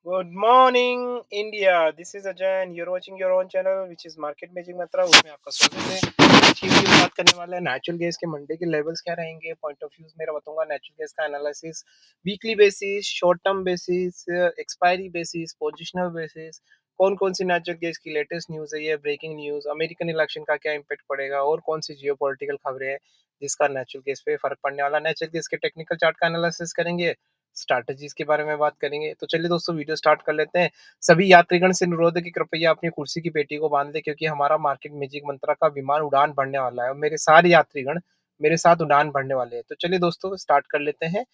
Good morning, India. This is Ajay, and you're watching your own channel, which is Market Magic Matra. उसमें आपका स्वागत है। आज की वीडियो में बात करने वाला है नेचुरल गैस के मंडे के लेवल्स क्या रहेंगे, पॉइंट ऑफ व्यूज मेरा बताऊंगा नेचुरल गैस का analysis, weekly basis, short term basis, expiry basis, positional basis, कौन कौन सी नेचुरल गैस की लेटेस्ट न्यूज है, ये ब्रेकिंग न्यूज, अमेरिकन इलेक्शन का क्या इम्पैक्ट पड़ेगा और कौन सी जियो पॉलिटिकल खबरें हैं जिसका नेचुरल गैस पे फर्क पड़ने वाला। नेचुरल गैस के टेक्निकल चार्ट का एनालिसिस करेंगे, स्ट्रैटेजीज के बारे में बात करेंगे। तो चलिए दोस्तों वीडियो स्टार्ट कर लेते हैं। सभी यात्रीगण से अनुरोध है कि कृपया अपनी कुर्सी की पेटी को बांध ले, क्योंकि हमारा मार्केट मैजिक मंत्रा का विमान उड़ान भरने वाला है और मेरे सारे यात्रीगण मेरे साथ उड़ान भरने वाले हैं। तो चलिए दोस्तों स्टार्ट कर लेते हैं।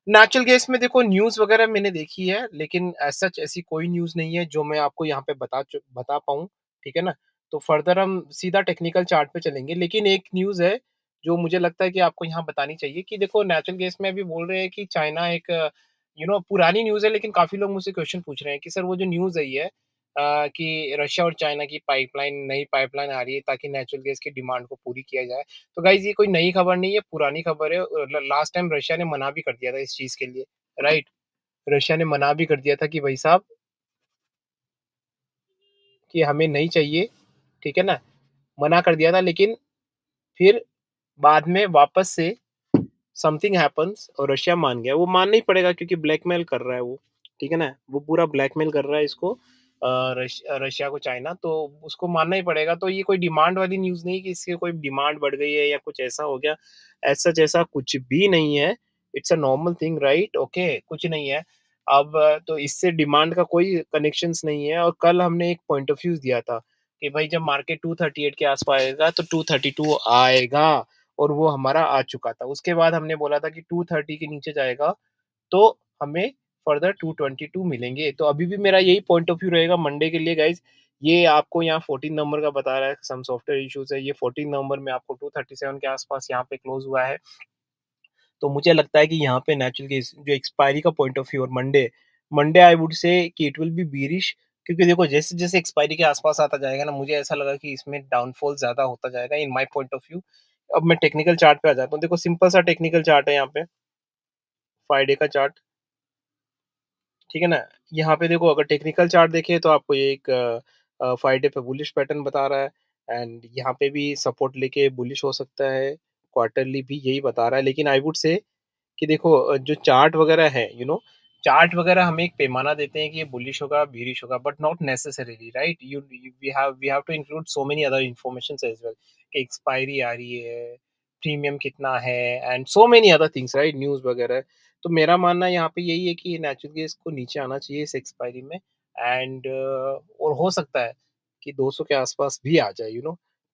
नेचुरल गैस में देखो न्यूज वगैरह मैंने देखी है, लेकिन सच ऐसी कोई न्यूज नहीं है जो मैं आपको यहाँ पे बता पाऊँ। ठीक है ना। तो फर्दर हम सीधा टेक्निकल चार्ट पे चलेंगे, लेकिन एक न्यूज है जो मुझे लगता है कि आपको यहाँ बतानी चाहिए कि देखो नेचुरल गैस में अभी बोल रहे हैं कि चाइना एक पुरानी न्यूज है, लेकिन काफी लोग मुझसे क्वेश्चन पूछ रहे हैं कि सर वो जो न्यूज है ये कि रशिया और चाइना की नई पाइपलाइन आ रही है ताकि नेचुरल गैस की डिमांड को पूरी किया जाए। तो गाइज ये कोई नई खबर नहीं है, पुरानी खबर है। लास्ट टाइम रशिया ने मना भी कर दिया था इस चीज के लिए, राइट। रशिया ने मना भी कर दिया था कि भाई साहब कि हमें नहीं चाहिए, ठीक है ना। मना कर दिया था, लेकिन फिर बाद में वापस से समथिंग हैपन्स और रशिया मान गया। वो मानना ही पड़ेगा क्योंकि ब्लैकमेल कर रहा है वो, ठीक है ना। वो पूरा ब्लैकमेल कर रहा है इसको, रशिया को चाइना, तो उसको मानना ही पड़ेगा। तो ये कोई डिमांड वाली न्यूज नहीं कि इसकी कोई डिमांड बढ़ गई है या कुछ ऐसा हो गया। ऐसा जैसा कुछ भी नहीं है। It's a normal thing, right, okay, कुछ नहीं है। अब तो इससे डिमांड का कोई कनेक्शंस नहीं है। और कल हमने एक पॉइंट ऑफ व्यू दिया था कि भाई जब मार्केट 238 के आसपास आएगा तो 232 आएगा, और वो हमारा आ चुका था। उसके बाद हमने बोला था कि 230 के नीचे जाएगा तो हमें फर्दर 222 मिलेंगे। तो अभी भी मेरा यही पॉइंट ऑफ व्यू रहेगा मंडे के लिए गाइज। ये आपको यहाँ 14 नंबर का बता रहा है, सम सॉफ्टवेयर इश्यूज है। ये 14 नंबर में आपको 237 के आसपास यहाँ पे क्लोज हुआ है। तो मुझे लगता है कि यहाँ पे नेचुरल गैस जो एक्सपायरी का पॉइंट ऑफ व्यू और Monday Monday I would say कि इट विल बी बीरिश, क्योंकि देखो जैसे जैसे एक्सपायरी के आसपास आता जाएगा ना, मुझे ऐसा लगा कि इसमें डाउनफॉल ज्यादा होता जाएगा in my point of view. अब मैं टेक्निकल चार्ट पे आ जाता हूँ। देखो सिंपल सा टेक्निकल चार्ट है यहाँ पे, 5 डे का चार्ट, ठीक है ना। यहाँ पे देखो अगर टेक्निकल चार्ट देखें तो आपको ये एक 5 डे पे बुलिश पैटर्न बता रहा है, एंड यहाँ पे भी सपोर्ट लेके बुलिश हो सकता है। क्वार्टरली भी यही बता रहा है, लेकिन आई वुड से कि देखो जो चार्ट वगैरह है, चार्ट वगैरह हमें एक पैमाना देते हैं कि ये बुलिश होगा बीरिश होगा, but not necessarily, right. You we have to include so many other information as well, कि एक्सपायरी आ रही है, प्रीमियम कितना है, and so many other things, right, news वगैरह। तो मेरा मानना यहाँ पे यही है कि नेचुरल गैस को नीचे आना चाहिए इस एक्सपायरी में, एंड और हो सकता है कि 200 के आसपास भी आ जाए,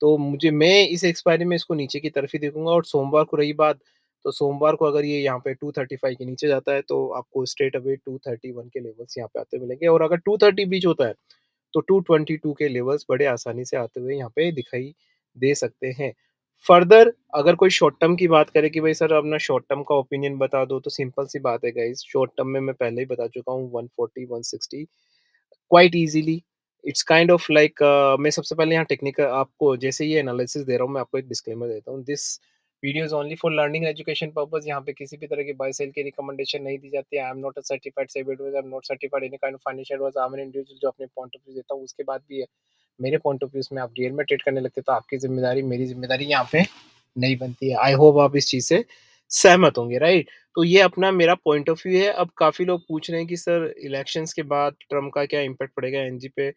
तो मैं इस एक्सपायरी में इसको नीचे की तरफ ही देखूंगा। और सोमवार को रही बात, तो सोमवार को अगर ये यहाँ पे 235 के नीचे जाता है तो आपको स्ट्रेट अवे 231 के लेवल्स यहाँ पे आते मिलेंगे, और अगर 230 बीच होता है तो 222 के लेवल्स बड़े आसानी से आते हुए यहाँ पे दिखाई दे सकते हैं। फर्दर अगर कोई शॉर्ट टर्म की बात करे कि भाई सर अपना शॉर्ट टर्म का ओपिनियन बता दो, तो सिंपल सी बात है गाइस, शॉर्ट टर्म में मैं पहले ही बता चुका हूँ 140 160 quite easily. It's kind of like, मैं सबसे पहले यहाँ टेक्निकल आपको जैसे ये एनालिसिस दे रहा हूँ, मैं आपको एक डिस्क्लेमर देता हूँ। This video is only for learning education purpose. यहाँ पे किसी भी तरह की बाय सेल की रिकमेंडेशन नहीं दी जाती है। I am not a certified SEBI advisor, I am not certified any kind of financial advisor. I am an individual जो अपने पॉइंट ऑफ व्यू देता हूँ। उसके बाद भी है मेरे पॉइंट ऑफ व्यू में आप रियल में ट्रेड करने लगते तो आपकी जिम्मेदारी मेरी जिम्मेदारी यहाँ पे नहीं बनती है। आई होप आप इस चीज से सहमत होंगे, राइट। तो ये अपना मेरा पॉइंट ऑफ व्यू है। अब काफी लोग पूछ रहे हैं कि सर इलेक्शंस के बाद ट्रम्प का क्या इम्पैक्ट पड़ेगा एनजी पे।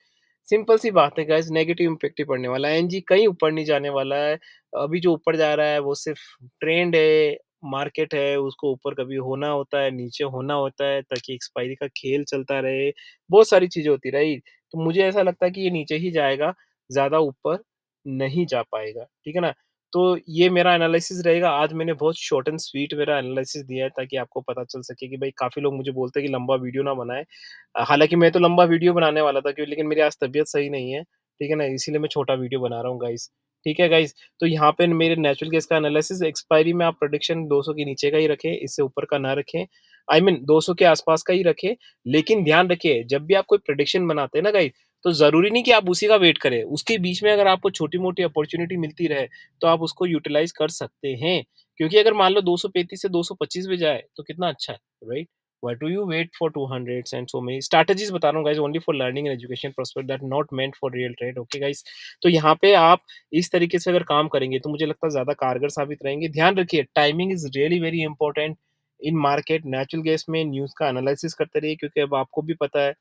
सिंपल सी बात है गाइस, नेगेटिव इम्पैक्ट ही पड़ने वाला है। एनजी कहीं ऊपर नहीं जाने वाला है। अभी जो ऊपर जा रहा है वो सिर्फ ट्रेंड है, मार्केट है, उसको ऊपर कभी होना होता है, नीचे होना होता है, ताकि एक्सपायरी का खेल चलता रहे। बहुत सारी चीजें होती रही। तो मुझे ऐसा लगता है कि ये नीचे ही जाएगा, ज्यादा ऊपर नहीं जा पाएगा, ठीक है ना। तो ये मेरा एनालिसिस रहेगा। आज मैंने बहुत शॉर्ट एंड स्वीट मेरा एनालिसिस दिया है ताकि आपको पता चल सके कि भाई काफ़ी लोग मुझे बोलते हैं कि लंबा वीडियो ना बनाएँ। हालाँकि मैं तो लंबा वीडियो बनाने वाला था, लेकिन मेरी आज तबीयत सही नहीं है, ठीक है ना? इसीलिए मैं छोटा वीडियो बना रहा हूँ गाइज़, ठीक है गाइज़? तो यहाँ पे मेरे नेचुरल गैस का एनालिसिस एक्सपायरी में आप प्रेडिक्शन 200 के नीचे का ही रखें, इससे ऊपर का ना रखें। आई मीन 200 के आसपास का ही रखें, लेकिन ध्यान रखिए जब भी आप कोई प्रेडिक्शन बनाते हैं ना गाइज़, तो ज़रूरी नहीं कि आप उसी का वेट करें। उसके बीच में अगर आपको छोटी-मोटी अपॉर्च्युनिटी मिलती रहे, तो आप उसको यूटिलाइज़ कर सकते हैं। क्योंकि अगर मान लो 235 से 225 भी जाए, तो कितना अच्छा है, right? Why do you wait for 200s and so many strategies बता रहा हूँ guys only for learning and education पर्सपेक्ट that not meant for real trade okay guys. तो यहाँ पे आप इस तरीके से अगर काम करेंगे तो मुझे लगता है ज़्यादा कारगर साबित रहेंगे। ध्यान रखिए timing is really very important in market. Natural gas में न्यूज़ का एनालिसिस करते रहिए क्योंकि अब आपको भी पता है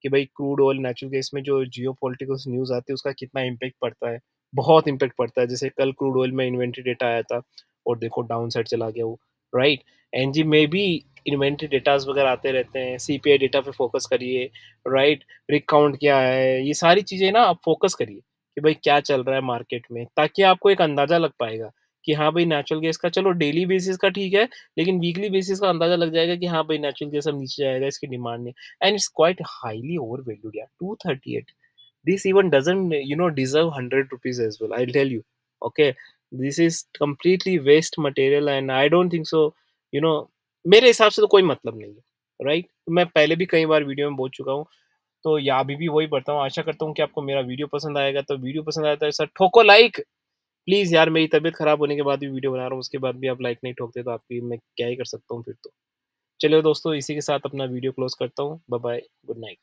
कि भाई क्रूड ऑयल, नेचुरल गैस में जो जियोपॉलिटिकल्स न्यूज़ आती है उसका कितना इम्पैक्ट पड़ता है। बहुत इम्पैक्ट पड़ता है। जैसे कल क्रूड ऑयल में इन्वेंटरी डेटा आया था और देखो डाउन साइड चला गया वो, राइट? एनजी में भी इन्वेंटरी डेटास वगैरह आते रहते हैं, सीपीआई डेटा पे फोकस करिए, राइट? रिग काउंट क्या है, ये सारी चीज़ें ना आप फोकस करिए कि भाई क्या चल रहा है मार्केट में, ताकि आपको एक अंदाज़ा लग पाएगा कि हाँ भाई नेचुरल गैस का चलो डेली बेसिस का ठीक है, लेकिन वीकली बेसिस का अंदाज़ा लग जाएगा कि हाँ भाई नेचुरल गैस अब नीचे जाएगा, इसकी डिमांड नहीं and it's quite highly over valued यार, 238 this even doesn't deserve 100 rupees as well, I'll tell you. Okay, this is completely waste material and I don't think so, you know मेरे हिसाब से तो कोई मतलब नहीं है, राइट? मैं पहले भी कई बार वीडियो में बोल चुका हूँ, तो या अभी भी वही पढ़ता हूँ। आशा करता हूँ कि आपको मेरा वीडियो पसंद आएगा, तो वीडियो पसंद आया तो ऐसा ठोको लाइक। प्लीज यार, मेरी तबीयत खराब होने के बाद भी वीडियो बना रहा हूँ, उसके बाद भी आप लाइक नहीं ठोकते तो आपकी मैं क्या ही कर सकता हूँ फिर तो। चलिए दोस्तों, इसी के साथ अपना वीडियो क्लोज करता हूँ। Bye bye, good night.